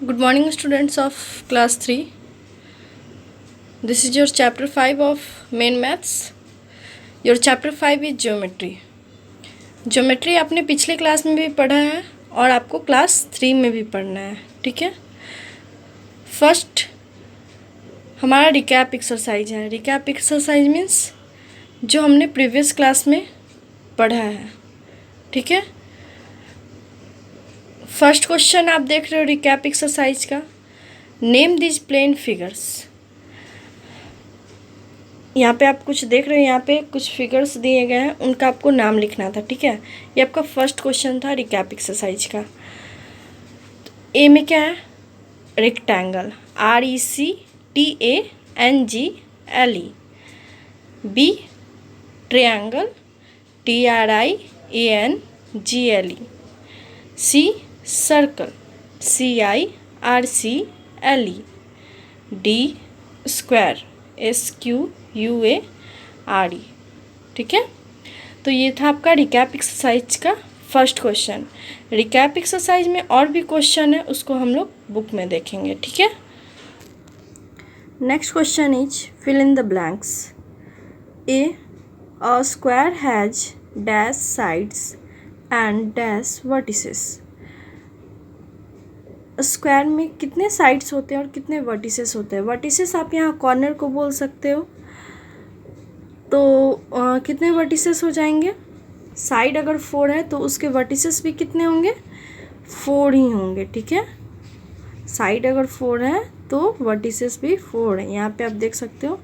Good morning, students of class 3. This is your chapter 5 of main maths. Your chapter 5 is geometry. Geometry आपने पिछले class में भी पढ़ा है और आपको क्लास 3 में भी पढ़ना है, ठीक है। फर्स्ट हमारा रिकैप एक्सरसाइज है। रिकैप एक्सरसाइज मीन्स जो हमने प्रीवियस क्लास में पढ़ा है, ठीक है। फर्स्ट क्वेश्चन आप देख रहे हो रिकैप एक्सरसाइज का। Name this plane figures. यहाँ पे आप कुछ देख रहे हो, यहाँ पे कुछ फिगर्स दिए गए हैं, उनका आपको नाम लिखना था, ठीक है। ये आपका फर्स्ट क्वेश्चन था रिकैप एक्सरसाइज का। ए में क्या है? Rectangle, RECTANGLE। B triangle, TRIANGLE। C circle, CIRCLE। D square, SQUARE, ठीक है। तो ये था आपका रिकैप एक्सरसाइज का फर्स्ट क्वेश्चन। रिकैप एक्सरसाइज में और भी क्वेश्चन है, उसको हम लोग बुक में देखेंगे, ठीक है। Next question is fill in the blanks. A square has dash sides and dash vertices. Square में कितने साइड्स होते हैं और कितने वर्टिसेस होते हैं? वर्टिसेस आप यहाँ कॉर्नर को बोल सकते हो। तो कितने वर्टिसेस हो जाएंगे? साइड अगर 4 है तो उसके वर्टिसेस भी कितने होंगे? 4 ही होंगे, ठीक है। साइड अगर 4 है तो वर्टिसेस भी 4 है। यहाँ पे आप देख सकते हो।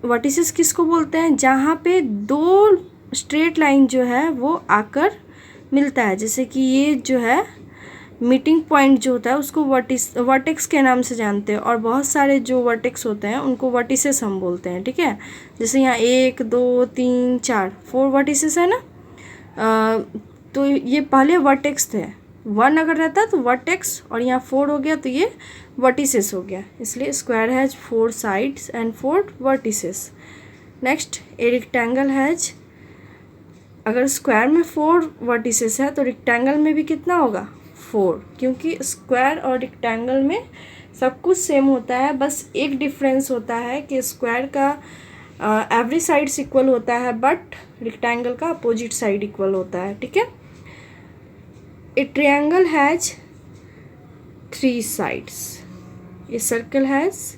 वर्टिसेस किसको बोलते हैं? जहाँ पे दो स्ट्रेट लाइन जो है वो आकर मिलता है। जैसे कि ये जो है मीटिंग पॉइंट जो होता है उसको वर्टेक्स के नाम से जानते हैं, और बहुत सारे जो वर्टेक्स होते हैं उनको वर्टिसेस हम बोलते हैं, ठीक है। जैसे यहाँ 1 2 3 4 वर्टिसेस है ना। तो ये पहले वर्टेक्स थे। 1 अगर रहता तो वर्टेक्स, और यहाँ 4 हो गया तो ये वर्टिसेस हो गया। इसलिए square has 4 sides and 4 vertices. Next, a rectangle has, अगर स्क्वायर में 4 वर्टिसेस है तो रेक्टेंगल में भी कितना होगा? 4, क्योंकि स्क्वायर और रेक्टेंगल में सब कुछ सेम होता है। बस एक डिफरेंस होता है कि स्क्वायर का एवरी साइड्स इक्वल होता है, बट रेक्टेंगल का अपोजिट साइड इक्वल होता है, ठीक है। ए triangle has 3 sides. A circle has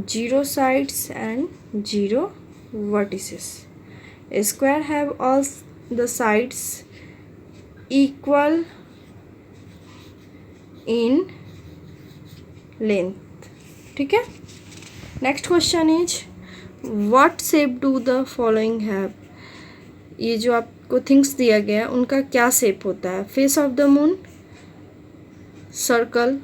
0 sides and 0 vertices. A square have all the sides equal in length, ठीक है। Next question is what shape do the following have. ये जो आपको थिंग्स दिया गया है उनका क्या शेप होता है? Face of the moon, circle.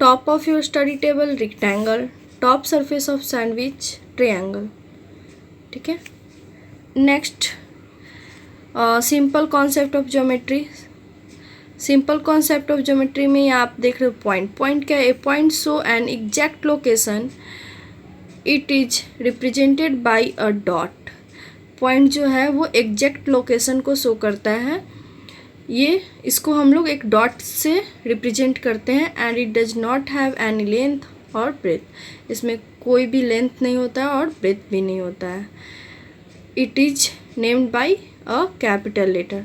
Top of your study table, rectangle. Top surface of sandwich, triangle, ठीक है। Next, simple concept of geometry. Simple concept of geometry में आप देख रहे हो पॉइंट क्या है? A point show an exact location, it is represented by a dot. Point जो है वो एग्जैक्ट लोकेशन को शो करता है। ये इसको हम लोग एक डॉट से रिप्रेजेंट करते हैं। And it does not have any length और ब्रेथ। इसमें कोई भी लेंथ नहीं होता है और ब्रेथ भी नहीं होता है। It is named by a capital letter.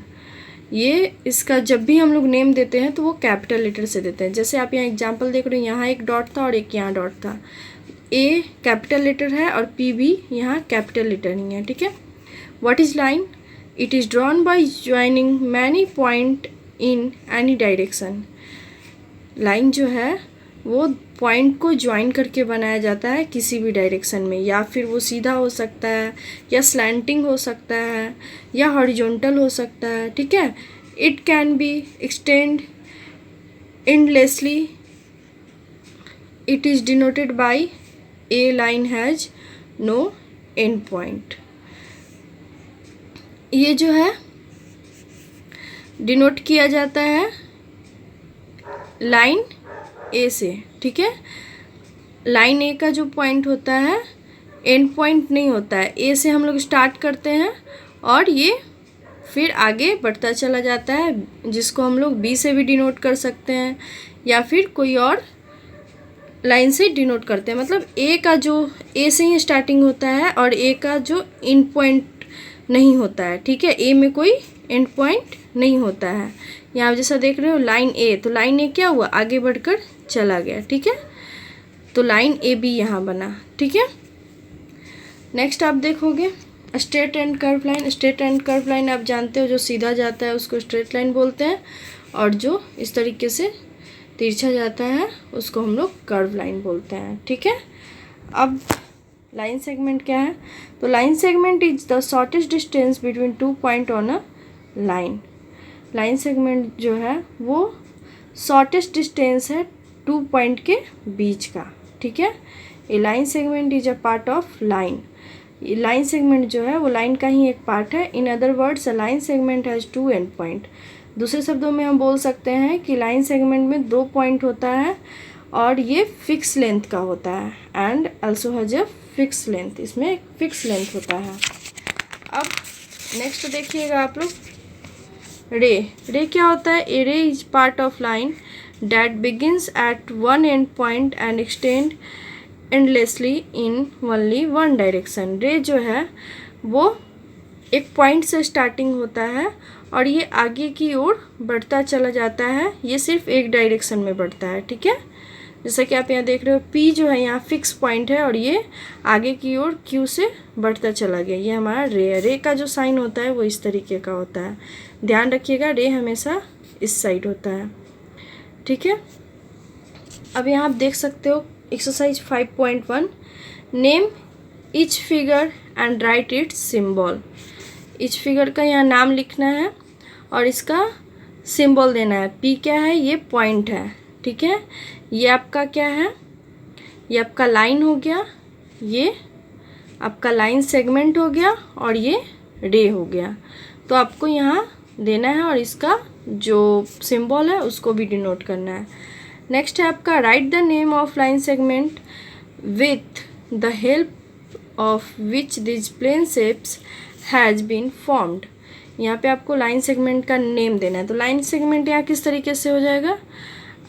ये इसका जब भी हम लोग नेम देते हैं तो वो कैपिटल लेटर से देते हैं। जैसे आप यहाँ एग्जांपल देख रहे हो, यहाँ एक डॉट था और एक यहाँ डॉट था। ए कैपिटल लेटर है और पी भी यहाँ कैपिटल लेटर नहीं है, ठीक है। What is line? It is drawn by joining many point in any direction. Line जो है वो पॉइंट को ज्वाइन करके बनाया जाता है किसी भी डायरेक्शन में, या फिर वो सीधा हो सकता है, या स्लैंटिंग हो सकता है, या हॉरिजॉन्टल हो सकता है, ठीक है। It can be extend endlessly. It is denoted by a line has no end point. ये जो है डिनोट किया जाता है लाइन ए से, ठीक है। लाइन ए का जो पॉइंट होता है एंड पॉइंट नहीं होता है। ए से हम लोग स्टार्ट करते हैं और ये फिर आगे बढ़ता चला जाता है, जिसको हम लोग बी से भी डिनोट कर सकते हैं या फिर कोई और लाइन से डिनोट करते हैं। मतलब ए का जो ए से ही स्टार्टिंग होता है और ए का जो एंड पॉइंट नहीं होता है, ठीक है, ए में कोई एंड पॉइंट नहीं होता है। यहाँ जैसा देख रहे हो लाइन ए, तो लाइन ए क्या हुआ, आगे बढ़कर चला गया, ठीक है, तो लाइन ए बी यहाँ बना, ठीक है। नेक्स्ट आप देखोगे straight and curve line. Straight and curve line आप जानते हो, जो सीधा जाता है उसको स्ट्रेट लाइन बोलते हैं, और जो इस तरीके से तिरछा जाता है उसको हम लोग कर्व लाइन बोलते हैं, ठीक है। अब लाइन सेगमेंट क्या है, तो line segment is the shortest distance between 2 point on a line. Line segment जो है वो शॉर्टेस्ट डिस्टेंस है 2 पॉइंट के बीच का, ठीक है। A line segment is a part of line. Line segment जो है वो लाइन का ही एक पार्ट है। In other words a line segment has 2 end point. दूसरे शब्दों में हम बोल सकते हैं कि लाइन सेगमेंट में 2 पॉइंट होता है और ये फिक्स लेंथ का होता है, and also has a fix length, इसमें एक फिक्स लेंथ होता है। अब नेक्स्ट देखिएगा आप लोग, रे। रे क्या होता है, ए रे is part of line that begins at one end point and extend endlessly in only one direction. रे जो है वो एक पॉइंट से स्टार्टिंग होता है और ये आगे की ओर बढ़ता चला जाता है, ये सिर्फ एक डायरेक्शन में बढ़ता है, ठीक है। जैसा कि आप यहाँ देख रहे हो, पी जो है यहाँ फिक्स पॉइंट है और ये आगे की ओर क्यू से बढ़ता चला गया, ये हमारा रे है। रे का जो साइन होता है वो इस तरीके का होता है, ध्यान रखिएगा, रे हमेशा इस साइड होता है, ठीक है। अब यहाँ आप देख सकते हो exercise 5.1, name each figure and right it's symbol. Each figure का यहाँ नाम लिखना है और इसका सिंबल देना है। पी क्या है, ये पॉइंट है, ठीक है। ये आपका क्या है, ये आपका लाइन हो गया, ये आपका लाइन सेगमेंट हो गया और ये रे हो गया। तो आपको यहाँ देना है और इसका जो सिंबल है उसको भी डिनोट करना है। नेक्स्ट है आपका write the name of line segment with the help of which these plane shapes has been formed. यहाँ पे आपको लाइन सेगमेंट का नेम देना है। तो लाइन सेगमेंट यहाँ किस तरीके से हो जाएगा,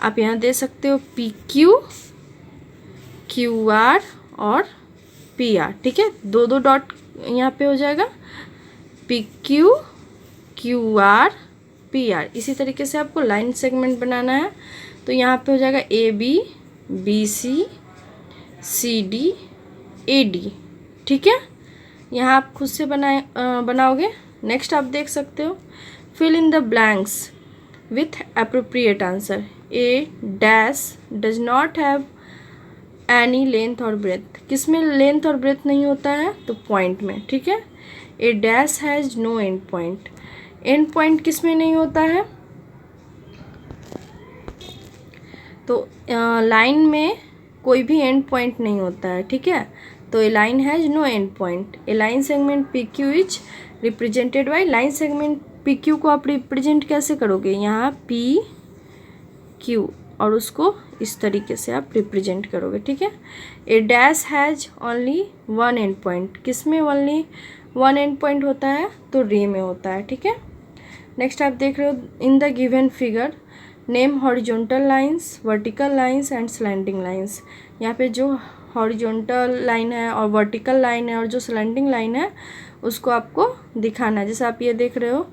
आप यहाँ दे सकते हो पी क्यू, क्यू आर और पी आर, ठीक है, 2 डॉट यहाँ पे हो जाएगा, P Q, Q R, P R. इसी तरीके से आपको लाइन सेगमेंट बनाना है। तो यहाँ पे हो जाएगा A B, B C, C D, A D, ठीक है। यहाँ आप खुद से बनाओगे। नेक्स्ट आप देख सकते हो, fill in the blanks with appropriate answer. A dash does not have any length और ब्रेथ। किस में लेंथ और ब्रेथ नहीं होता है, तो पॉइंट में, ठीक है। A dash has no end point. End point किस में नहीं होता है, तो लाइन में कोई भी एंड पॉइंट नहीं होता है, ठीक है। तो a line has no end point. A line segment P Q is represented by. Line segment P Q को आप रिप्रेजेंट कैसे करोगे, यहाँ पी क्यू और उसको इस तरीके से आप रिप्रेजेंट करोगे, ठीक है। A dash has only one end point. किस में ओनली वन एंड पॉइंट होता है, तो रे में होता है, ठीक है। नेक्स्ट आप देख रहे हो, in the given figure name horizontal lines, vertical lines and slanting lines. यहाँ पे जो हॉरिजॉन्टल लाइन है और वर्टिकल लाइन है और जो स्लैंटिंग लाइन है उसको आपको दिखाना है। जैसे आप ये देख रहे हो,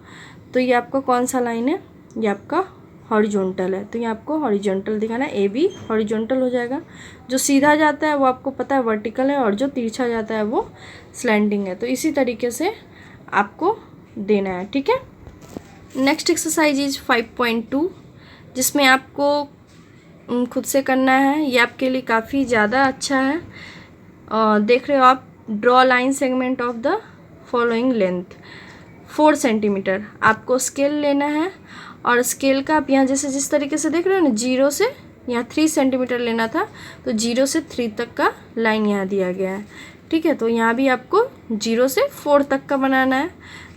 तो ये आपका कौन सा लाइन है, ये आपका हॉरिजॉन्टल है, तो ये आपको हॉरिजॉन्टल दिखाना है। ए बी हॉरिजॉन्टल हो जाएगा, जो सीधा जाता है वो आपको पता है वर्टिकल है और जो तिरछा जाता है वो स्लैंटिंग है। तो इसी तरीके से आपको देना है, ठीक है। नेक्स्ट एक्सरसाइज इज 5.2, जिसमें आपको खुद से करना है। ये आपके लिए काफ़ी ज़्यादा अच्छा है। देख रहे हो आप, draw line segment of the following length 4 centimetre. आपको स्केल लेना है और स्केल का आप यहाँ जैसे जिस तरीके से देख रहे हो ना, 0 से यहाँ 3 सेंटीमीटर लेना था, तो 0 से 3 तक का लाइन यहाँ दिया गया है, ठीक है। तो यहाँ भी आपको 0 से 4 तक का बनाना है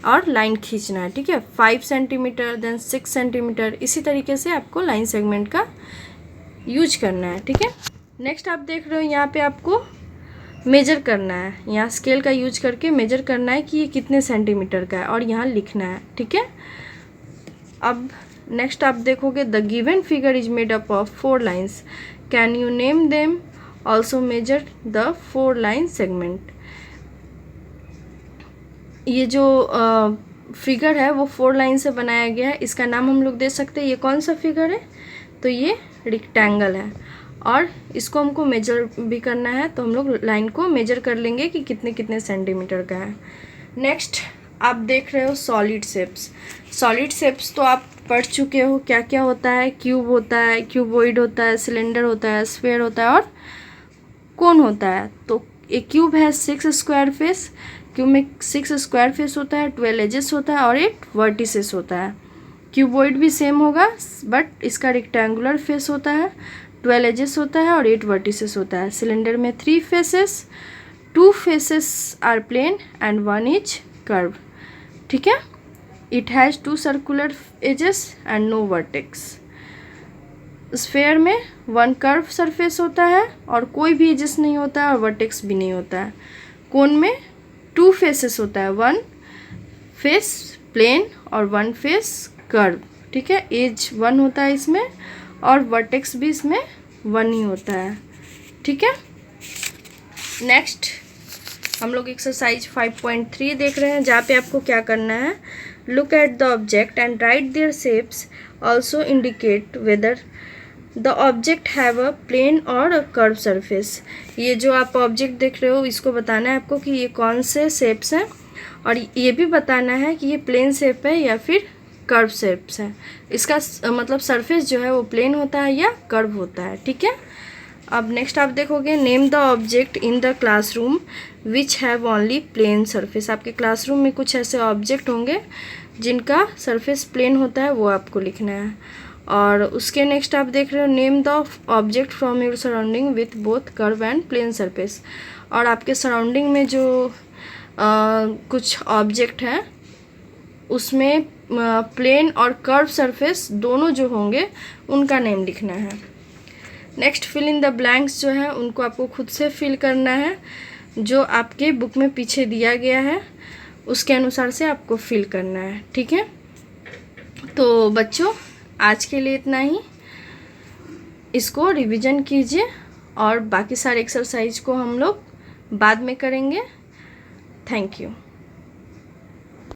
और लाइन खींचना है, ठीक है। 5 सेंटीमीटर, देन 6 सेंटीमीटर, इसी तरीके से आपको लाइन सेगमेंट का यूज करना है, ठीक है। नेक्स्ट आप देख रहे हो, यहाँ पे आपको मेजर करना है, यहाँ स्केल का यूज करके मेजर करना है कि ये कितने सेंटीमीटर का है और यहाँ लिखना है, ठीक है। अब नेक्स्ट आप देखोगे the given figure is made up of 4 lines, can you name them, also measure the 4 line segment. ये जो फिगर है वो 4 लाइन से बनाया गया है, इसका नाम हम लोग दे सकते हैं। ये कौन सा फिगर है, तो ये रेक्टेंगल है और इसको हमको मेजर भी करना है, तो हम लोग लाइन को मेजर कर लेंगे कि कितने कितने सेंटीमीटर का है। नेक्स्ट आप देख रहे हो सॉलिड शेप्स। सॉलिड शेप्स तो आप पढ़ चुके हो, क्या क्या होता है, क्यूब होता है, क्यूबॉइड होता है, सिलेंडर होता है, स्फीयर होता है और कोन होता है। तो एक क्यूब है 6 स्क्वायर फेस, क्यूब में 6 स्क्वायर फेस होता है, 12 एजेस होता है और 8 वर्टिसेस होता है। क्यूबॉइड भी सेम होगा बट इसका रेक्टेंगुलर फेस होता है, 12 एजेस होता है और 8 वर्टिसेस होता है। सिलेंडर में 3 faces, 2 faces are plane and 1 is curve, ठीक है। It has 2 circular edges and no vertex. Sphere में 1 कर्व सरफेस होता है और कोई भी एजेस नहीं होता है और वर्टेक्स भी नहीं होता है। कोन में 2 फेसेस होता है, 1 फेस प्लेन और 1 फेस कर्व, ठीक है। एज 1 होता है इसमें और वर्टेक्स भी इसमें 1 ही होता है, ठीक है। नेक्स्ट हम लोग एक्सरसाइज 5.3 देख रहे हैं, जहाँ पे आपको क्या करना है, look at the object and write their shapes, also indicate whether the object have a plane और अ कर्व सरफेस। ये जो आप ऑब्जेक्ट देख रहे हो इसको बताना है आपको कि ये कौन से शेप्स हैं और ये भी बताना है कि ये प्लेन शेप है या फिर कर्व शेप्स है। इसका मतलब सरफेस जो है वो प्लेन होता है या कर्व होता है, ठीक है। अब नेक्स्ट आप देखोगे name the object in the classroom which have only plane surface. आपके क्लासरूम में कुछ ऐसे ऑब्जेक्ट होंगे जिनका सरफेस प्लेन होता है, वो आपको लिखना है। और उसके नेक्स्ट आप देख रहे हो name the object from your surrounding with both curve and plane surface. और आपके सराउंडिंग में जो कुछ ऑब्जेक्ट हैं उसमें प्लेन और कर्व सरफेस दोनों जो होंगे उनका नेम लिखना है। Next fill in the blanks जो है उनको आपको खुद से फिल करना है, जो आपके बुक में पीछे दिया गया है उसके अनुसार से आपको फिल करना है, ठीक है। तो बच्चों आज के लिए इतना ही, इसको रिवीजन कीजिए और बाकी सारे एक्सरसाइज को हम लोग बाद में करेंगे। Thank you.